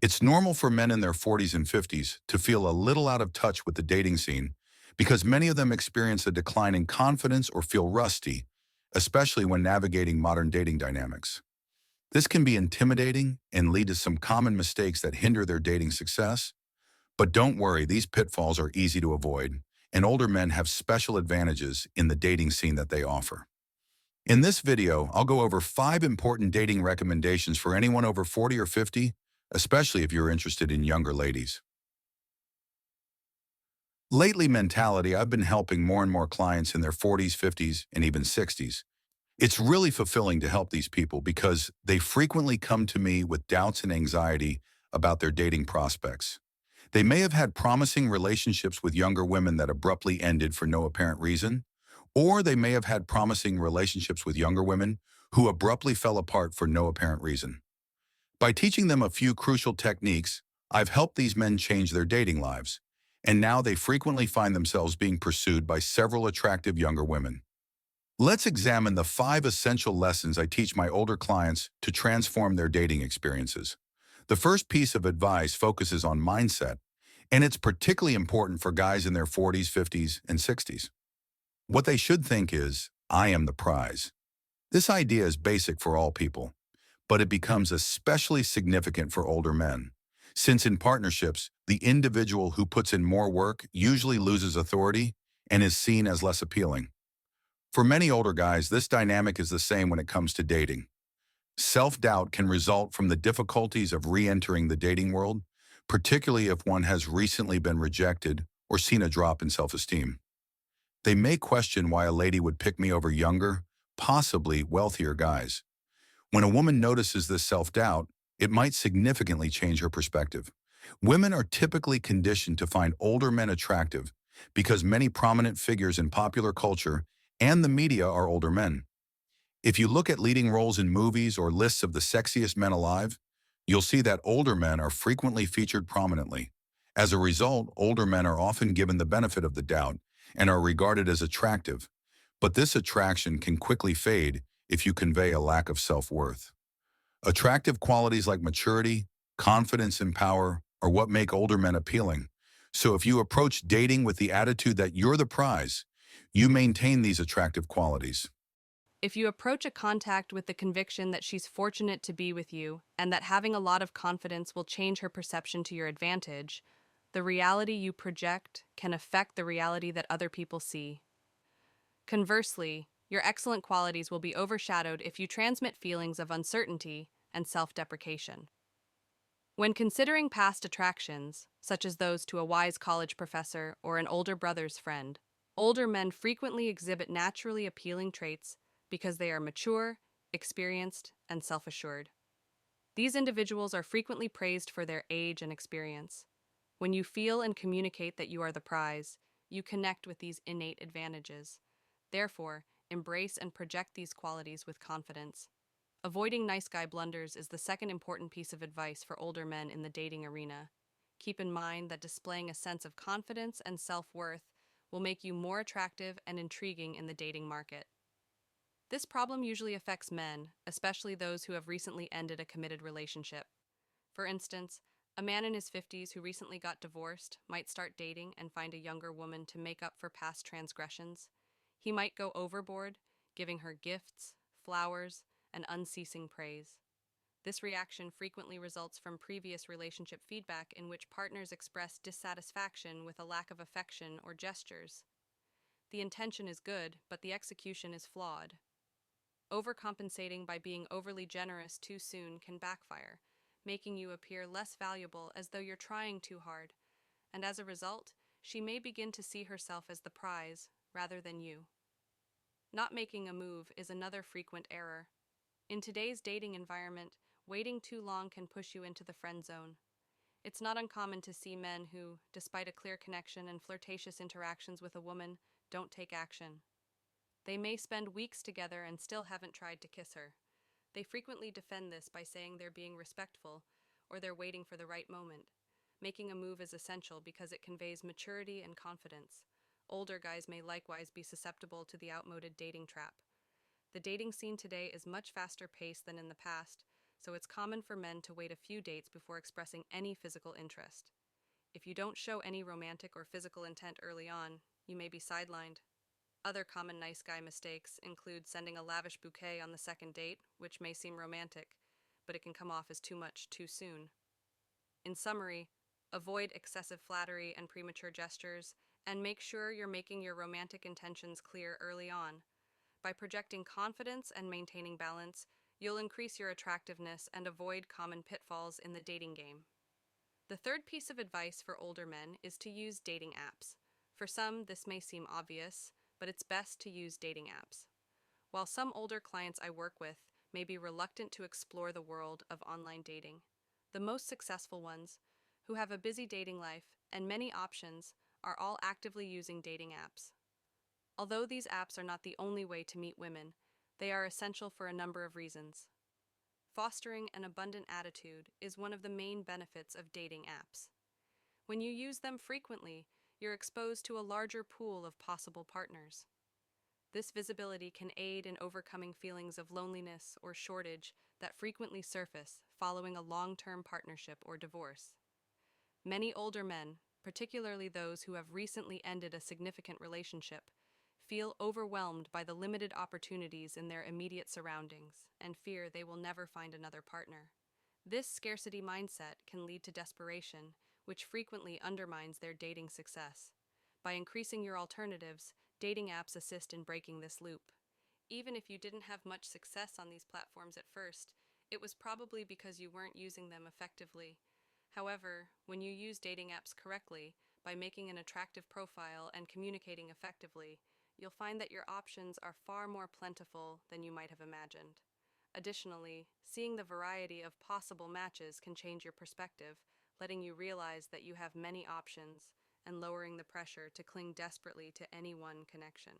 It's normal for men in their 40s and 50s to feel a little out of touch with the dating scene because many of them experience a decline in confidence or feel rusty, especially when navigating modern dating dynamics. This can be intimidating and lead to some common mistakes that hinder their dating success. But don't worry, these pitfalls are easy to avoid, and older men have special advantages in the dating scene that they offer. In this video, I'll go over 5 important dating recommendations for anyone over 40 or 50, especially if you're interested in younger ladies. Lately mentality, I've been helping more and more clients in their 40s, 50s, and even 60s. It's really fulfilling to help these people because they frequently come to me with doubts and anxiety about their dating prospects. They may have had promising relationships with younger women that abruptly ended for no apparent reason, or they may have had promising relationships with younger women who abruptly fell apart for no apparent reason. By teaching them a few crucial techniques, I've helped these men change their dating lives, and now they frequently find themselves being pursued by several attractive younger women. Let's examine the 5 essential lessons I teach my older clients to transform their dating experiences. The first piece of advice focuses on mindset, and it's particularly important for guys in their 40s, 50s, and 60s. What they should think is, I am the prize. This idea is basic for all people, but it becomes especially significant for older men, since in partnerships, the individual who puts in more work usually loses authority and is seen as less appealing. For many older guys, this dynamic is the same when it comes to dating. Self-doubt can result from the difficulties of re-entering the dating world, particularly if one has recently been rejected or seen a drop in self-esteem. They may question why a lady would pick me over younger, possibly wealthier guys. When a woman notices this self-doubt, it might significantly change her perspective. Women are typically conditioned to find older men attractive because many prominent figures in popular culture and the media are older men. If you look at leading roles in movies or lists of the sexiest men alive, you'll see that older men are frequently featured prominently. As a result, older men are often given the benefit of the doubt and are regarded as attractive. But this attraction can quickly fade if you convey a lack of self-worth. Attractive qualities like maturity, confidence, and power are what make older men appealing. So if you approach dating with the attitude that you're the prize, you maintain these attractive qualities. If you approach a contact with the conviction that she's fortunate to be with you and that having a lot of confidence will change her perception to your advantage, the reality you project can affect the reality that other people see. Conversely, your excellent qualities will be overshadowed if you transmit feelings of uncertainty and self-deprecation. When considering past attractions, such as those to a wise college professor or an older brother's friend, older men frequently exhibit naturally appealing traits because they are mature, experienced, and self-assured. These individuals are frequently praised for their age and experience. When you feel and communicate that you are the prize, you connect with these innate advantages. Therefore, embrace and project these qualities with confidence. Avoiding nice guy blunders is the second important piece of advice for older men in the dating arena. Keep in mind that displaying a sense of confidence and self-worth will make you more attractive and intriguing in the dating market. This problem usually affects men, especially those who have recently ended a committed relationship. For instance, a man in his 50s who recently got divorced might start dating and find a younger woman to make up for past transgressions. He might go overboard, giving her gifts, flowers, and unceasing praise. This reaction frequently results from previous relationship feedback in which partners express dissatisfaction with a lack of affection or gestures. The intention is good, but the execution is flawed. Overcompensating by being overly generous too soon can backfire, making you appear less valuable as though you're trying too hard, and as a result, she may begin to see herself as the prize rather than you. Not making a move is another frequent error. In today's dating environment, waiting too long can push you into the friend zone. It's not uncommon to see men who, despite a clear connection and flirtatious interactions with a woman, don't take action. They may spend weeks together and still haven't tried to kiss her. They frequently defend this by saying they're being respectful or they're waiting for the right moment. Making a move is essential because it conveys maturity and confidence. Older guys may likewise be susceptible to the outmoded dating trap. The dating scene today is much faster paced than in the past, so it's common for men to wait a few dates before expressing any physical interest. If you don't show any romantic or physical intent early on, you may be sidelined. Other common nice guy mistakes include sending a lavish bouquet on the second date, which may seem romantic, but it can come off as too much too soon. In summary, avoid excessive flattery and premature gestures, and make sure you're making your romantic intentions clear early on. By projecting confidence and maintaining balance, you'll increase your attractiveness and avoid common pitfalls in the dating game. The third piece of advice for older men is to use dating apps. For some, this may seem obvious, but it's best to use dating apps. While some older clients I work with may be reluctant to explore the world of online dating, the most successful ones, who have a busy dating life and many options, are all actively using dating apps. Although these apps are not the only way to meet women, they are essential for a number of reasons. Fostering an abundant attitude is one of the main benefits of dating apps. When you use them frequently, you're exposed to a larger pool of possible partners. This visibility can aid in overcoming feelings of loneliness or shortage that frequently surface following a long-term partnership or divorce. Many older men, particularly those who have recently ended a significant relationship, feel overwhelmed by the limited opportunities in their immediate surroundings and fear they will never find another partner. This scarcity mindset can lead to desperation, which frequently undermines their dating success. By increasing your alternatives, dating apps assist in breaking this loop. Even if you didn't have much success on these platforms at first, it was probably because you weren't using them effectively. However, when you use dating apps correctly, by making an attractive profile and communicating effectively, you'll find that your options are far more plentiful than you might have imagined. Additionally, seeing the variety of possible matches can change your perspective, letting you realize that you have many options and lowering the pressure to cling desperately to any one connection.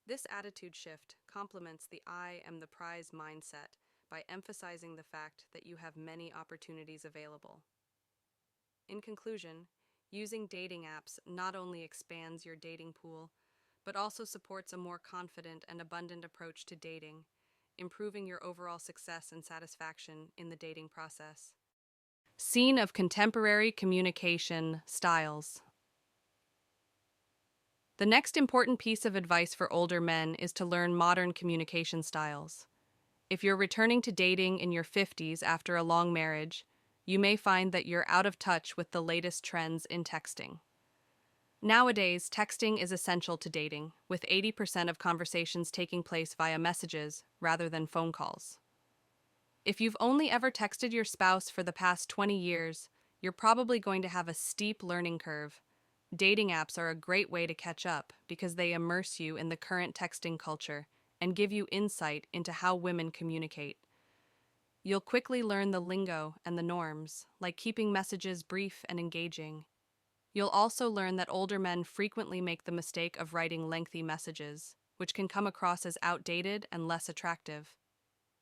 This attitude shift complements the I am the prize mindset by emphasizing the fact that you have many opportunities available. In conclusion, using dating apps not only expands your dating pool, but also supports a more confident and abundant approach to dating, improving your overall success and satisfaction in the dating process. Scene of contemporary communication styles. The next important piece of advice for older men is to learn modern communication styles. If you're returning to dating in your 50s after a long marriage, you may find that you're out of touch with the latest trends in texting. Nowadays, texting is essential to dating, with 80% of conversations taking place via messages rather than phone calls. If you've only ever texted your spouse for the past 20 years, you're probably going to have a steep learning curve. Dating apps are a great way to catch up because they immerse you in the current texting culture and give you insight into how women communicate. You'll quickly learn the lingo and the norms, like keeping messages brief and engaging. You'll also learn that older men frequently make the mistake of writing lengthy messages, which can come across as outdated and less attractive.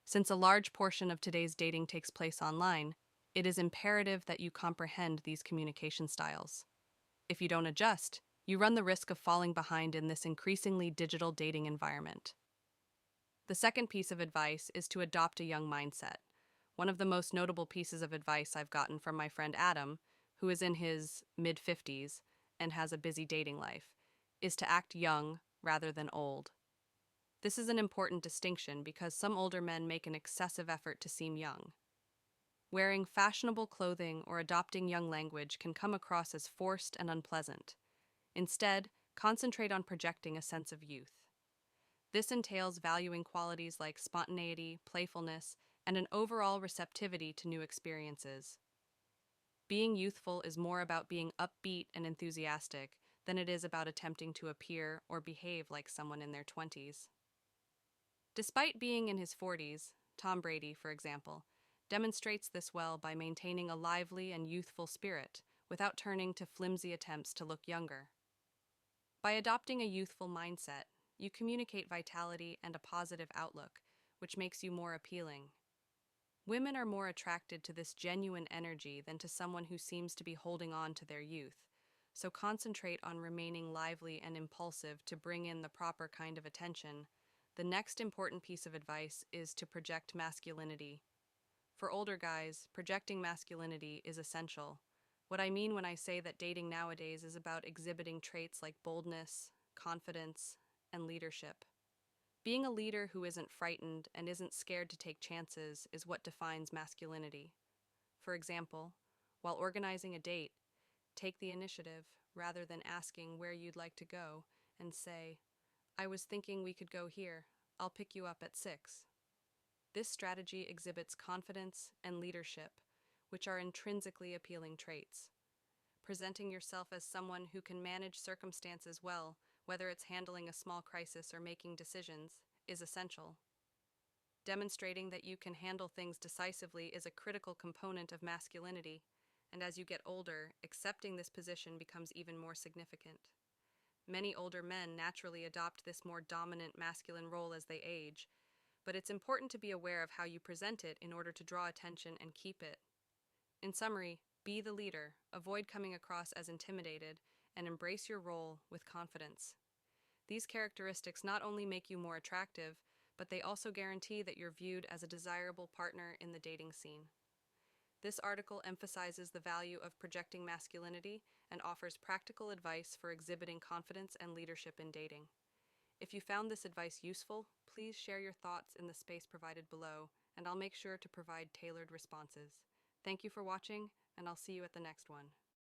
Since a large portion of today's dating takes place online, it is imperative that you comprehend these communication styles. If you don't adjust, you run the risk of falling behind in this increasingly digital dating environment. The second piece of advice is to adopt a young mindset. One of the most notable pieces of advice I've gotten from my friend Adam, who is in his mid-50s and has a busy dating life, is to act young rather than old. This is an important distinction because some older men make an excessive effort to seem young. Wearing fashionable clothing or adopting young language can come across as forced and unpleasant. Instead, concentrate on projecting a sense of youth. This entails valuing qualities like spontaneity, playfulness, and an overall receptivity to new experiences. Being youthful is more about being upbeat and enthusiastic than it is about attempting to appear or behave like someone in their 20s. Despite being in his 40s, Tom Brady, for example, demonstrates this well by maintaining a lively and youthful spirit without turning to flimsy attempts to look younger. By adopting a youthful mindset, you communicate vitality and a positive outlook, which makes you more appealing. Women are more attracted to this genuine energy than to someone who seems to be holding on to their youth, so concentrate on remaining lively and impulsive to bring in the proper kind of attention. The next important piece of advice is to project masculinity. For older guys, projecting masculinity is essential. What I mean when I say that dating nowadays is about exhibiting traits like boldness, confidence, and leadership. Being a leader who isn't frightened and isn't scared to take chances is what defines masculinity. For example, while organizing a date, take the initiative rather than asking where you'd like to go and say, I was thinking we could go here. I'll pick you up at 6. This strategy exhibits confidence and leadership, which are intrinsically appealing traits. Presenting yourself as someone who can manage circumstances well, whether it's handling a small crisis or making decisions, is essential. Demonstrating that you can handle things decisively is a critical component of masculinity, and as you get older, accepting this position becomes even more significant. Many older men naturally adopt this more dominant masculine role as they age, but it's important to be aware of how you present it in order to draw attention and keep it. In summary, be the leader, avoid coming across as intimidated, and embrace your role with confidence. These characteristics not only make you more attractive, but they also guarantee that you're viewed as a desirable partner in the dating scene. This article emphasizes the value of projecting masculinity and offers practical advice for exhibiting confidence and leadership in dating. If you found this advice useful, please share your thoughts in the space provided below, and I'll make sure to provide tailored responses. Thank you for watching, and I'll see you at the next one.